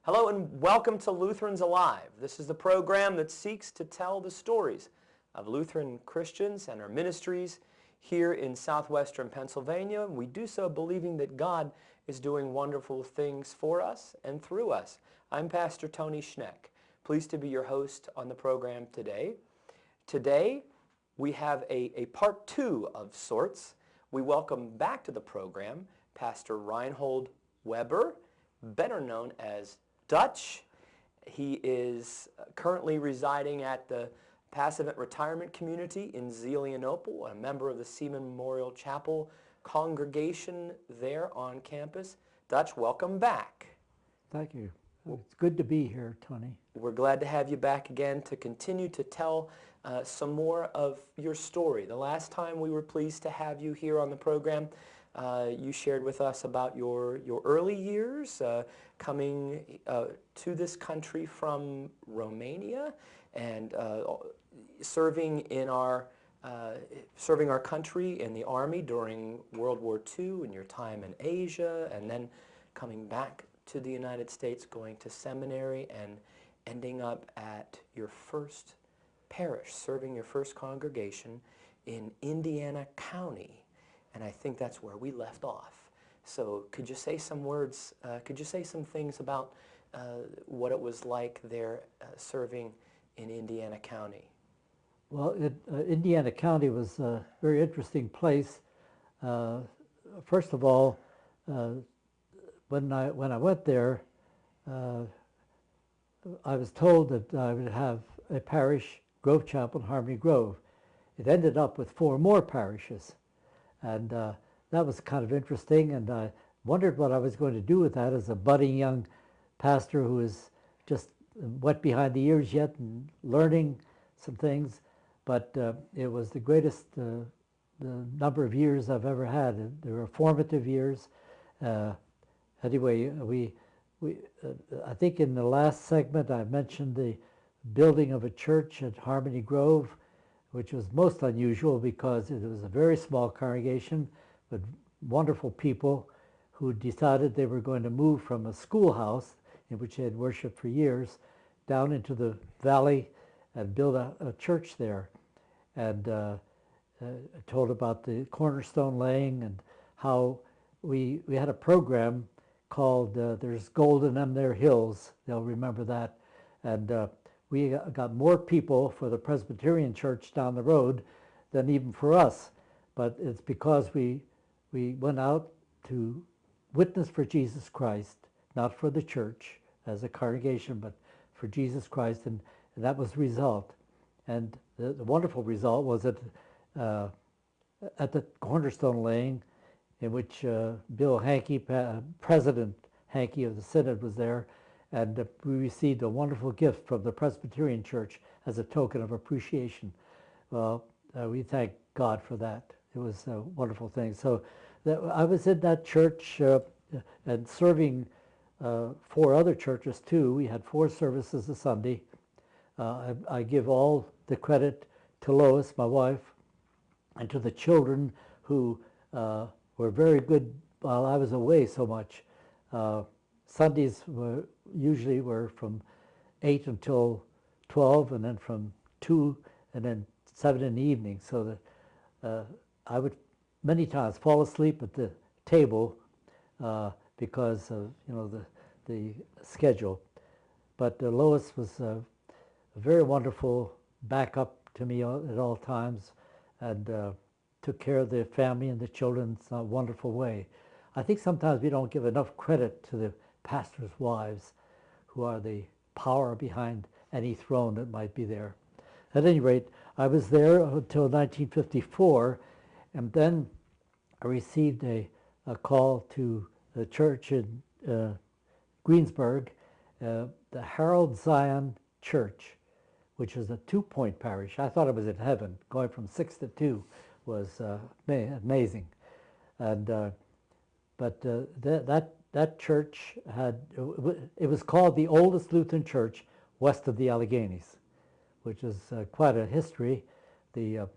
Hello and welcome to Lutherans Alive. This is the program that seeks to tell the stories of Lutheran Christians and our ministries here in Southwestern Pennsylvania. And we do so believing that God is doing wonderful things for us and through us. I'm Pastor Tony Schneck, pleased to be your host on the program today. Today we have a part two of sorts. We welcome back to the program Pastor Reinhold Weber, better known as Dutch. He is currently residing at the Passivant Retirement Community in Zelienople, a member of the Seaman Memorial Chapel congregation there on campus. Dutch, welcome back. Thank you. It's good to be here, Tony. We're glad to have you back again to continue to tell some more of your story. The last time we were pleased to have you here on the program, you shared with us about your early years coming to this country from Romania and serving our country in the Army during World War II and your time in Asia, and then coming back to the United States, going to seminary and ending up at your first parish, serving your first congregation in Indiana County. And I think that's where we left off. So could you say some words, could you say some things about what it was like there serving in Indiana County? Well, Indiana County was a very interesting place. First of all, when I went there, I was told that I would have a parish, Grove Chapel in Harmony Grove. It ended up with 4 more parishes. And that was kind of interesting, and I wondered what I was going to do with that as a budding young pastor who was just wet behind the ears yet and learning some things. But it was the greatest the number of years I've ever had. They were formative years. Anyway, I think in the last segment I mentioned the building of a church at Harmony Grove, which was most unusual because it was a very small congregation with wonderful people who decided they were going to move from a schoolhouse in which they had worshiped for years down into the valley and build a church there. And told about the cornerstone laying and how we had a program called There's Gold in Them There Hills. They'll remember that. And we got more people for the Presbyterian church down the road than even for us. But it's because we went out to witness for Jesus Christ, not for the church as a congregation, but for Jesus Christ, and that was the result. And the wonderful result was that at the cornerstone laying, in which Bill Hankey, President Hankey of the Synod, was there, and we received a wonderful gift from the Presbyterian Church as a token of appreciation. Well, we thank God for that. It was a wonderful thing. So I was in that church and serving 4 other churches too. We had 4 services a Sunday. I give all the credit to Lois, my wife, and to the children who were very good while I was away so much. Sundays usually were from 8 until 12, and then from 2 and then 7 in the evening. So that I would many times fall asleep at the table because of the schedule. But Lois was a very wonderful backup to me at all times, and took care of the family and the children in a wonderful way. I think sometimes we don't give enough credit to the pastors' wives, who are the power behind any throne that might be there. At any rate, I was there until 1954, and then I received a call to the church in Greensburg, the Harold Zion Church, which is a 2-point parish. I thought it was in heaven. Going from 6 to 2 was amazing. And but that church it was called the oldest Lutheran church west of the Alleghenies, which is quite a history. The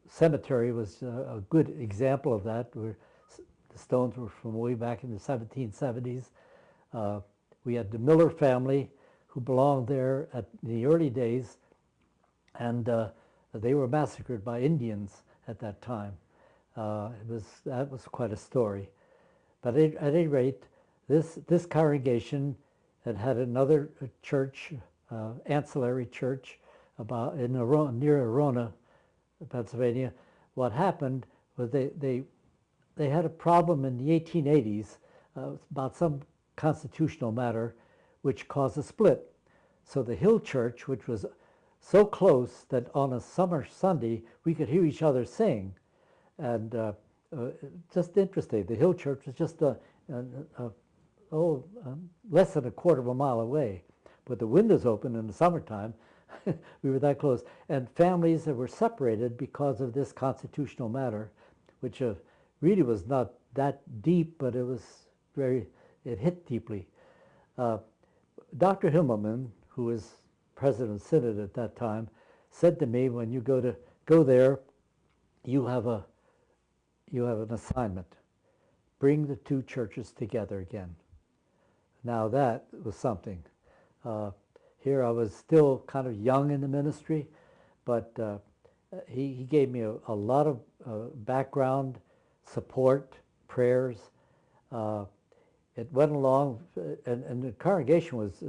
cemetery was a good example of that, where the stones were from way back in the 1770s. We had the Miller family who belonged there in the early days, and they were massacred by Indians at that time. That was quite a story. But at any rate, this congregation had another church, ancillary church, near Arona, Pennsylvania. What happened was they had a problem in the 1880s about some constitutional matter which caused a split. So the Hill Church, which was so close that on a summer Sunday we could hear each other sing, and just interesting. The Hill Church was just less than a quarter of a mile away, but the windows open in the summertime. We were that close, and families that were separated because of this constitutional matter, which really was not that deep, but it hit deeply. Dr. Himmelman, who was president of Synod at that time, said to me, when you go there, you have an assignment. Bring the two churches together again. Now that was something. Here I was still kind of young in the ministry, but he gave me a lot of background, support, prayers. It went along, and the congregation was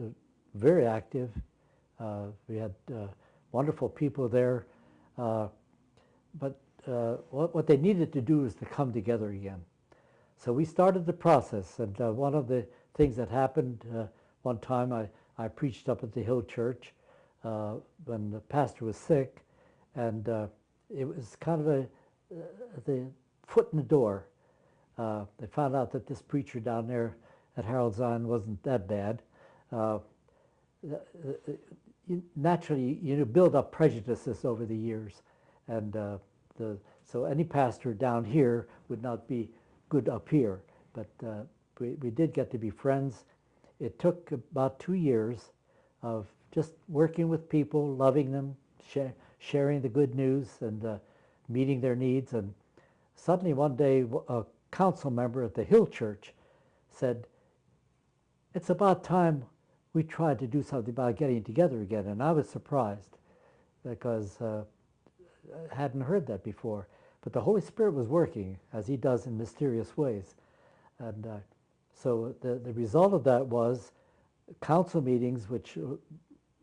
very active. We had wonderful people there, but what they needed to do was to come together again. So we started the process, and one of the things that happened one time, I preached up at the Hill Church when the pastor was sick, and it was kind of the foot in the door. They found out that this preacher down there at Harold Zion wasn't that bad. Naturally, you build up prejudices over the years, and so any pastor down here would not be good up here. But we did get to be friends. It took about 2 years of just working with people, loving them, sharing the good news, and meeting their needs. And suddenly one day, a council member at the Hill Church said, "It's about time we tried to do something about getting together again." And I was surprised because I hadn't heard that before. But the Holy Spirit was working, as he does in mysterious ways. And so the result of that was council meetings, which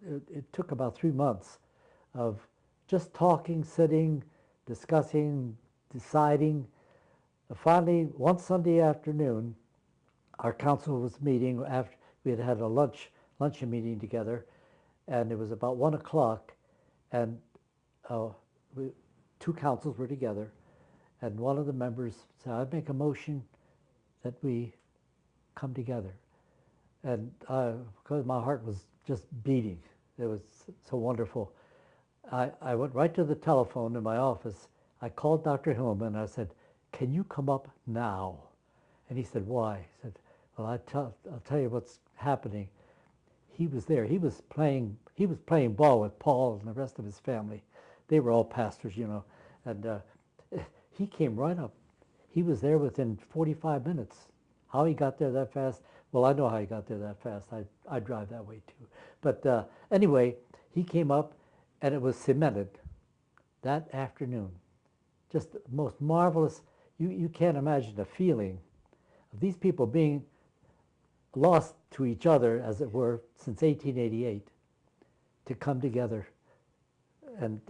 it took about 3 months of just talking, sitting, discussing, deciding. Finally, one Sunday afternoon, our council was meeting after we had had a luncheon meeting together, and it was about 1 o'clock, and two councils were together, and one of the members said, "I'd make a motion that we come together." And because my heart was just beating, it was so wonderful. I went right to the telephone in my office. I called Dr. Hillman, and I said, "Can you come up now?" And he said, "Why?" He said, "Well, I'll tell you what's happening." He was there. He was playing ball with Paul and the rest of his family. They were all pastors, and he came right up. He was there within 45 minutes. How he got there that fast? Well, I know how he got there that fast. I drive that way too. But anyway, he came up, and it was cemented that afternoon. Just the most marvelous. You can't imagine the feeling of these people being lost to each other, as it were, since 1888, to come together. And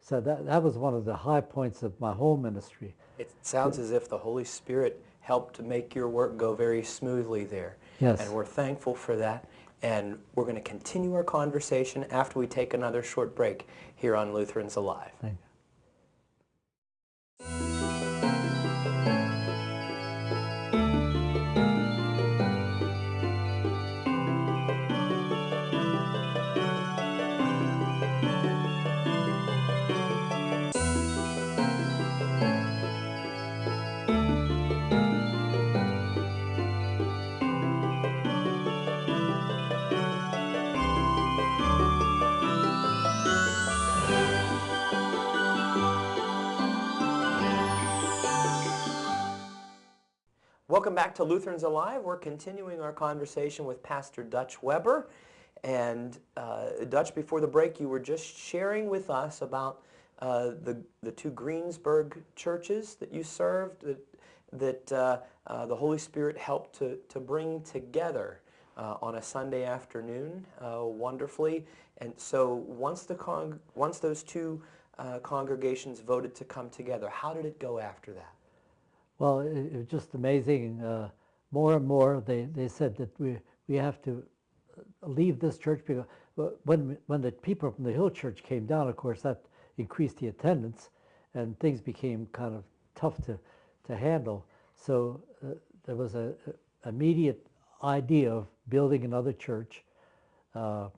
so that was one of the high points of my whole ministry. It sounds as if the Holy Spirit helped to make your work go very smoothly there. Yes. And we're thankful for that. And we're going to continue our conversation after we take another short break here on Lutherans Alive. Thank you. Welcome back to Lutherans Alive. We're continuing our conversation with Pastor Dutch Weber. And Dutch, before the break, you were just sharing with us about the two Greensburg churches that you served that the Holy Spirit helped to bring together on a Sunday afternoon wonderfully. And so once those two congregations voted to come together, how did it go after that? Well, it was just amazing. More and more, they said that we have to leave this church because when the people from the Hill Church came down, of course, that increased the attendance, and things became kind of tough to handle. So there was a immediate idea of building another church on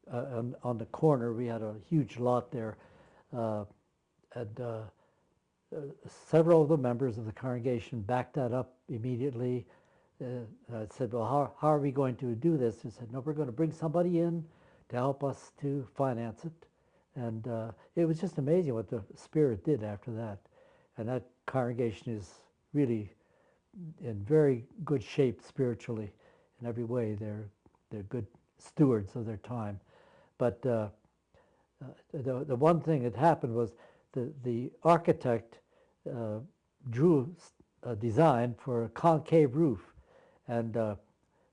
the corner. We had a huge lot there, and several of the members of the congregation backed that up immediately. I said, well, how are we going to do this? He said, no, we're going to bring somebody in to help us to finance it. And it was just amazing what the Spirit did after that. And that congregation is really in very good shape spiritually in every way. They're good stewards of their time. But the one thing that happened was the architect drew a design for a concave roof. And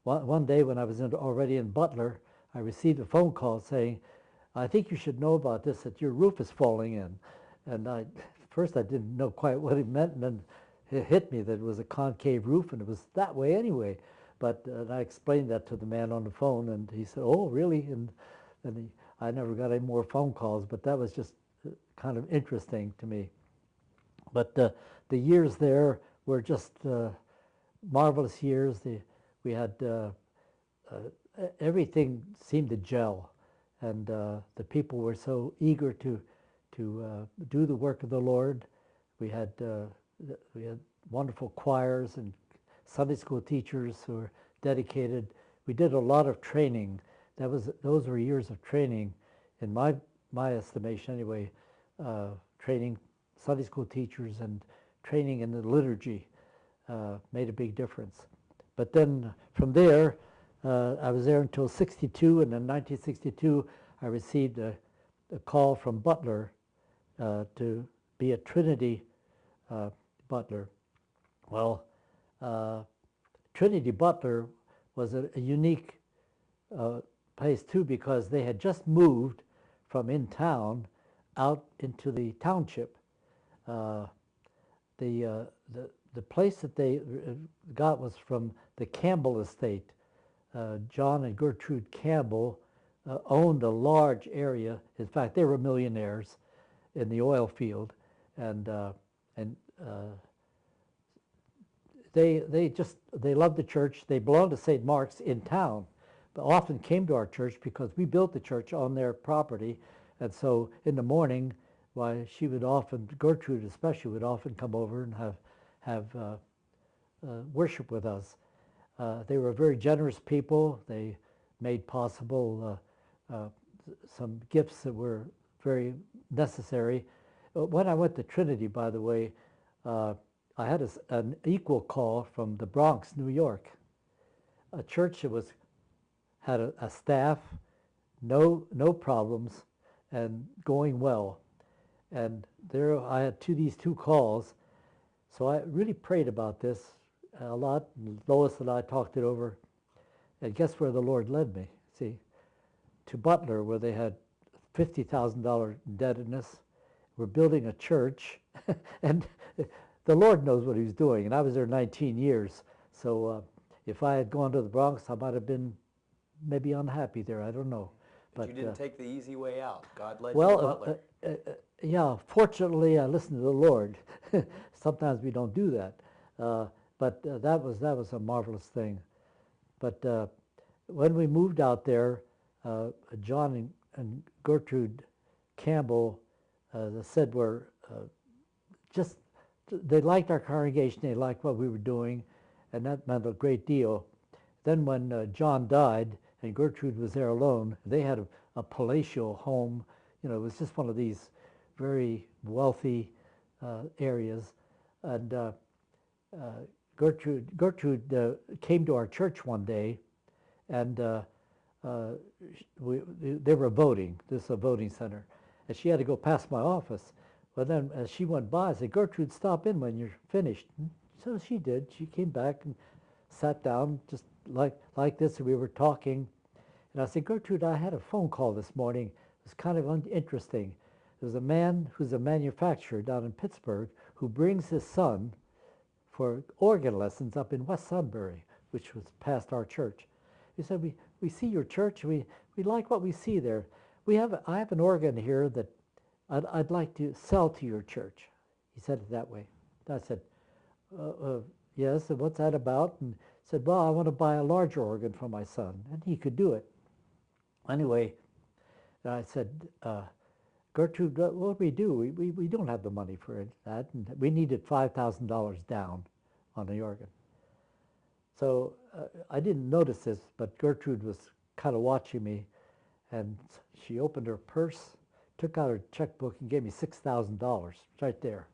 one day when I was already in Butler, I received a phone call saying, I think you should know about this, that your roof is falling in. And first I didn't know quite what it meant, and then it hit me that it was a concave roof, and it was that way anyway. But I explained that to the man on the phone, and he said, oh, really? And I never got any more phone calls, but that was just kind of interesting to me. But the years there were just marvelous years. We had everything seemed to gel, and the people were so eager to do the work of the Lord. We had wonderful choirs and Sunday school teachers who were dedicated. We did a lot of training. Those were years of training, in my estimation anyway. Training Sunday school teachers and training in the liturgy made a big difference. But then from there, I was there until '62, and in 1962, I received a call from Butler to be a Trinity Butler. Well, Trinity Butler was a unique place too, because they had just moved from in town out into the township. The place that they got was from the Campbell estate. John and Gertrude Campbell owned a large area. In fact, they were millionaires in the oil field, and they loved the church. They belonged to St. Mark's in town, but often came to our church because we built the church on their property. And so in the morning, why she would often, Gertrude especially, would often come over and have worship with us. They were very generous people. They made possible some gifts that were very necessary. When I went to Trinity, by the way, I had an equal call from the Bronx, New York, a church that had a staff, no problems, and going well. And there I had these two calls. So I really prayed about this a lot. Lois and I talked it over. And guess where the Lord led me? See, to Butler, where they had $50,000 indebtedness. We're building a church. And the Lord knows what he was doing. And I was there 19 years. So if I had gone to the Bronx, I might have been maybe unhappy there. I don't know. But you didn't take the easy way out. God led you to Butler. Yeah, fortunately, I listened to the Lord. Sometimes we don't do that. But that was a marvelous thing. But when we moved out there, John and Gertrude Campbell, said were just, they liked our congregation, they liked what we were doing, and that meant a great deal. Then when John died and Gertrude was there alone, they had a palatial home. You know, it was just one of these very wealthy areas. And Gertrude came to our church one day, and they were voting. This is a voting center, and she had to go past my office. But then as she went by, I said, "Gertrude, stop in when you're finished." And so she did. She came back and sat down just like this, and we were talking. And I said, "Gertrude, I had a phone call this morning. It was kind of interesting. There's a man who's a manufacturer down in Pittsburgh who brings his son for organ lessons up in West Sunbury, which was past our church." He said, we see your church. We like what we see there. I have an organ here that I'd like to sell to your church." He said it that way. I said, "Yes, and what's that about?" And he said, "Well, I want to buy a larger organ for my son." And he could do it. Anyway, I said, "Gertrude, what do we do? We don't have the money for that. And we needed $5,000 down on the organ." So I didn't notice this, but Gertrude was kind of watching me, and she opened her purse, took out her checkbook, and gave me $6,000 right there.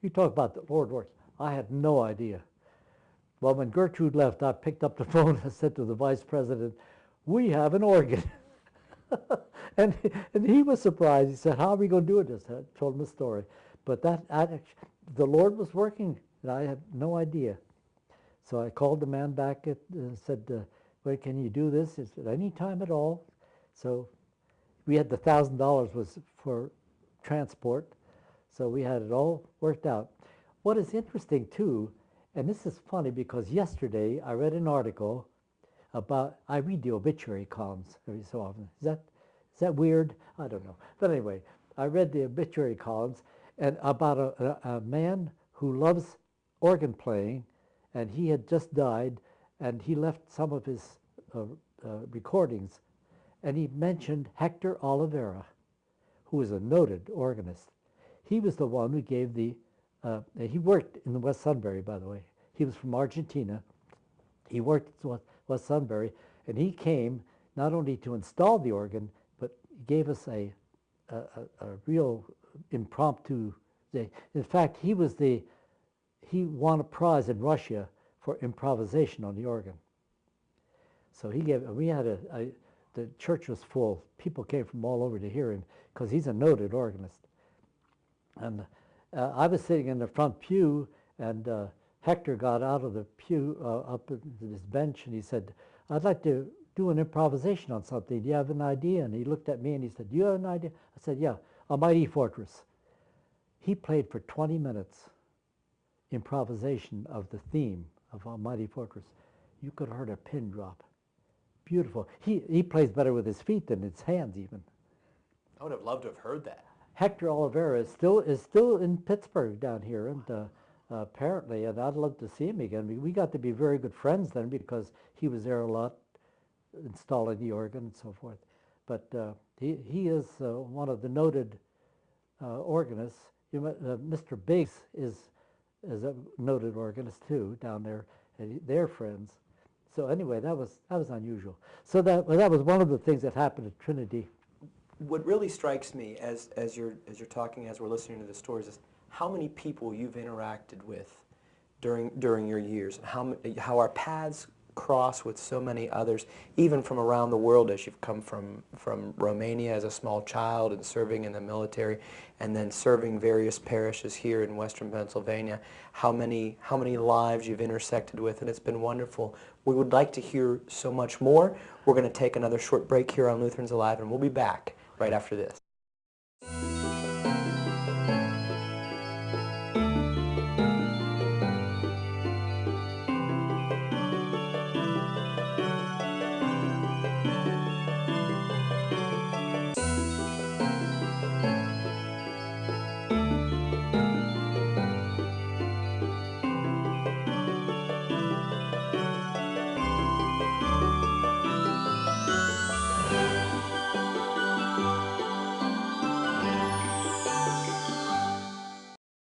You talk about the Lord works. I had no idea. Well, when Gertrude left, I picked up the phone and said to the vice president, "We have an organ." and he was surprised. He said, "How are we going to do it?" I told him the story. But the Lord was working, and I had no idea. So I called the man back and said, "Wait, can you do this?" He said, "Any time at all." So we had the $1,000 was for transport. So we had it all worked out. What is interesting too, and this is funny because yesterday I read an article about, I read the obituary columns every so often. Is that weird? I don't know. But anyway, I read the obituary columns and about a man who loves organ playing, and he had just died, and he left some of his recordings, and he mentioned Hector Oliveira, who was a noted organist. He was the one who gave he worked in the West Sunbury, by the way. He was from Argentina. He worked at West Sunbury, and he came not only to install the organ, but he gave us a real impromptu day. In fact, he won a prize in Russia for improvisation on the organ. So the church was full. People came from all over to hear him because he's a noted organist. And I was sitting in the front pew, and Hector got out of the pew up to this bench, and he said, "I'd like to do an improvisation on something. Do you have an idea?" And he looked at me and he said, "Do you have an idea?" I said, "Yeah, A Mighty Fortress." He played for 20 minutes improvisation of the theme of A Mighty Fortress. You could have heard a pin drop. Beautiful. He plays better with his feet than his hands even. I would have loved to have heard that. Hector Oliveira is still in Pittsburgh down here, and apparently, and I'd love to see him again. We got to be very good friends then because he was there a lot, installing the organ and so forth. But he is one of the noted organists. Mr. Biggs is a noted organist too down there, and they're friends. So anyway, that was unusual. So that was one of the things that happened at Trinity. What really strikes me as you're talking, as we're listening to the stories, is how many people you've interacted with during your years, and how our paths cross with so many others, even from around the world, as you've come from Romania as a small child and serving in the military, and then serving various parishes here in Western Pennsylvania. How many lives you've intersected with, and it's been wonderful. We would like to hear so much more. We're going to take another short break here on Lutherans Alive, and we'll be back right after this.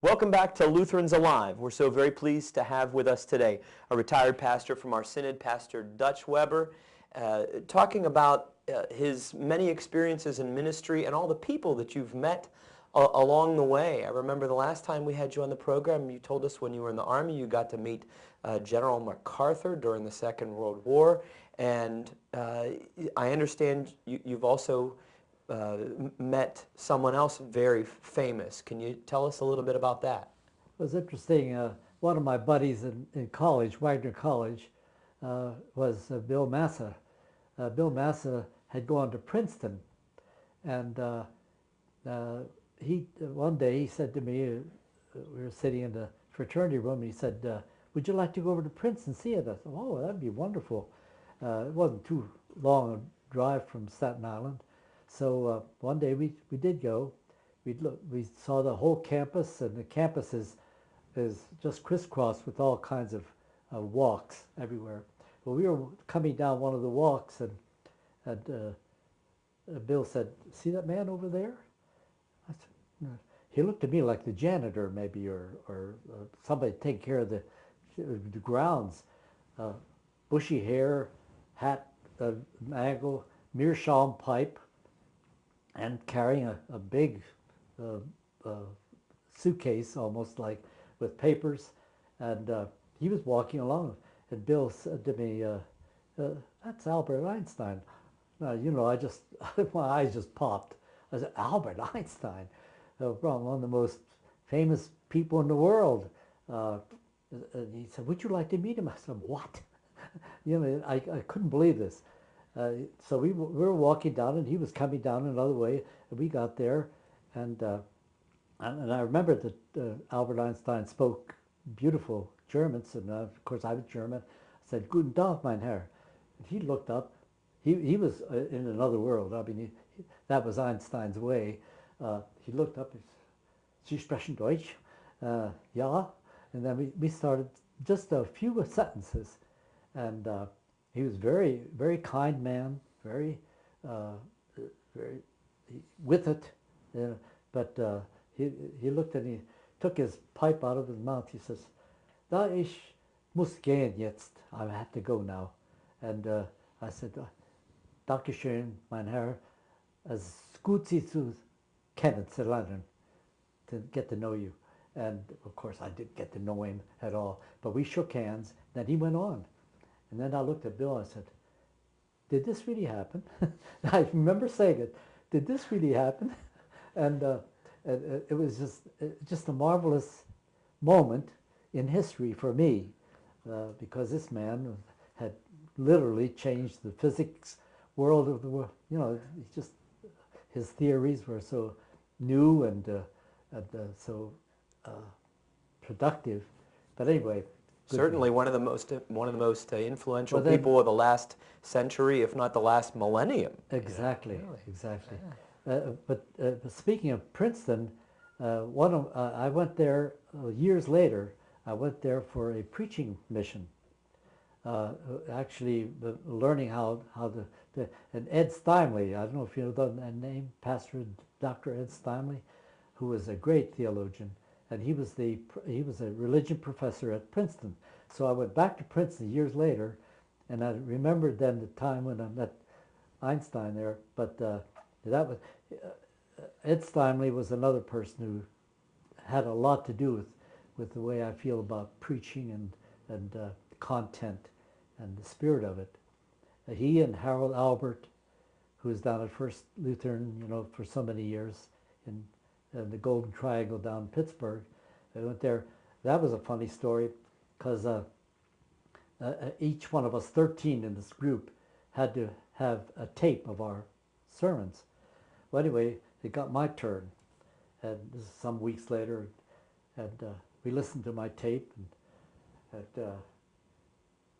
Welcome back to Lutherans Alive. We're so very pleased to have with us today a retired pastor from our Synod, Pastor Dutch Weber, talking about his many experiences in ministry and all the people that you've met along the way. I remember the last time we had you on the program, you told us when you were in the Army, you got to meet General MacArthur during the Second World War, and I understand you've also met someone else very famous. Can you tell us a little bit about that? It was interesting. One of my buddies in college, Wagner College, was Bill Massa. Bill Massa had gone to Princeton, and one day he said to me, we were sitting in the fraternity room, and he said, would you like to go over to Princeton and see it? I said, oh, that'd be wonderful. It wasn't too long a drive from Staten Island. So one day we did go. We saw the whole campus, and the campus is just crisscrossed with all kinds of walks everywhere. Well, we were coming down one of the walks, and Bill said, see that man over there? I said, no. He looked at me like the janitor maybe, or somebody taking care of the grounds. Bushy hair, hat, angle, meerschaum pipe, and carrying a big suitcase, almost like with papers, and he was walking along, and Bill said to me, that's Albert Einstein. You know, my eyes just popped. I said, Albert Einstein, one of the most famous people in the world. And he said, would you like to meet him? I said, what? You know, I couldn't believe this. So we were walking down, and he was coming down another way, and we got there, and I remember that Albert Einstein spoke beautiful German, and of course I was German. I said, Guten Tag, mein Herr. And he looked up. He was in another world. I mean, that was Einstein's way. He looked up and said, Sie sprechen Deutsch? Ja. And then we started just a few sentences. And he was very, very kind man, very with it. But he looked and he took his pipe out of his mouth. He says, Da ich muss gehen jetzt. I have to go now. And I said, Dankeschön, mein Herr. Es gut Sie zu kennen, zu lernen, to get to know you. And of course I didn't get to know him at all. But we shook hands. Then he went on. And then I looked at Bill and I said, did this really happen? I remember saying it. Did this really happen? And it was just a marvelous moment in history for me, because this man had literally changed the physics world of the world. You know, his theories were so new and so productive. But anyway. Certainly one of the most influential people of the last century, if not the last millennium. Exactly, really? Exactly. Yeah. But speaking of Princeton, I went there years later. I went there for a preaching mission. Actually, learning how and Ed Steinley. I don't know if you know that name, Pastor Dr. Ed Steinley, who was a great theologian. And he was a religion professor at Princeton. So I went back to Princeton years later, and I remembered then the time when I met Einstein there. But that was Ed Steinley was another person who had a lot to do with the way I feel about preaching and content and the spirit of it. He and Harold Albert, who was down at First Lutheran, you know, for so many years in the Golden Triangle down in Pittsburgh. I went there. That was a funny story because each one of us, 13 in this group, had to have a tape of our sermons. Well, anyway, it got my turn, and this is some weeks later, and we listened to my tape, and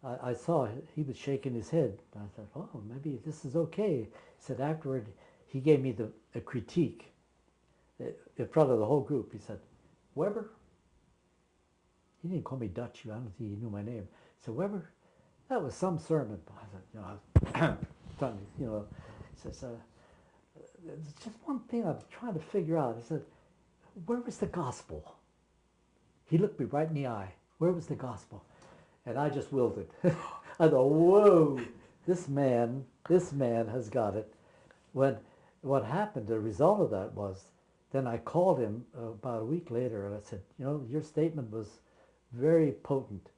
I saw he was shaking his head. I thought, oh, maybe this is okay. He said afterward, he gave me a critique in front of the whole group. He said, Weber? He didn't call me Dutch. I don't think he knew my name. He said, Weber, that was some sermon. I said, you know, he says, there's just one thing I'm trying to figure out. He said, where was the gospel? He looked me right in the eye. Where was the gospel? And I just wilted. I thought, whoa, this man has got it. When what happened, the result of that was then I called him about a week later and I said, you know, your statement was very potent.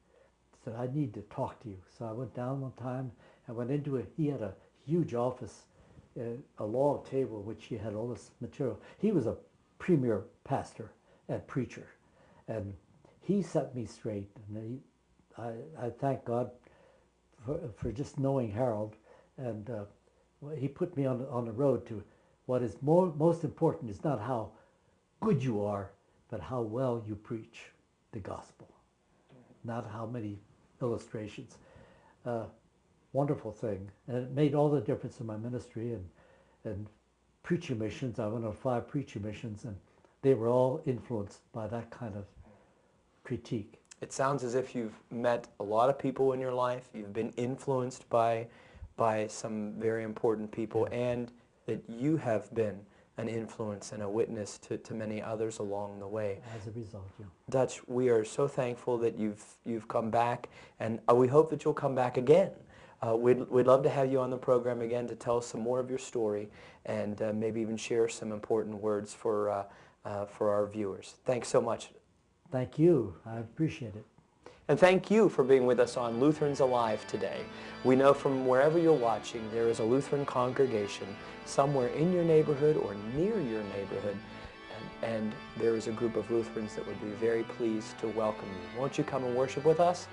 I said, I need to talk to you. So I went down one time and went into it. He had a huge office, a long table, which he had all this material. He was a premier pastor and preacher. And he set me straight. And I thank God for just knowing Harold. And he put me on the road to what is most important is not how good you are, but how well you preach the gospel, not how many illustrations. Wonderful thing. And it made all the difference in my ministry and preaching missions. I went on 5 preaching missions, and they were all influenced by that kind of critique. It sounds as if you've met a lot of people in your life. You've been influenced by some very important people, and that you have been an influence and a witness to many others along the way. As a result, yeah. Dutch, we are so thankful that you've come back, and we hope that you'll come back again. We'd love to have you on the program again to tell us some more of your story and maybe even share some important words for our viewers. Thanks so much. Thank you. I appreciate it. And thank you for being with us on Lutherans Alive today. We know from wherever you're watching, there is a Lutheran congregation somewhere in your neighborhood or near your neighborhood, and there is a group of Lutherans that would be very pleased to welcome you. Won't you come and worship with us?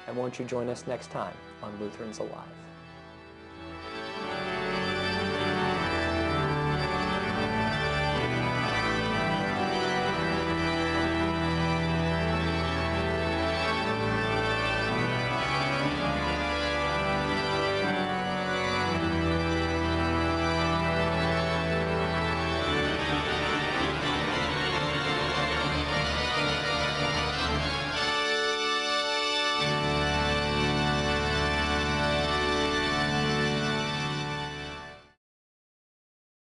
And won't you join us next time on Lutherans Alive?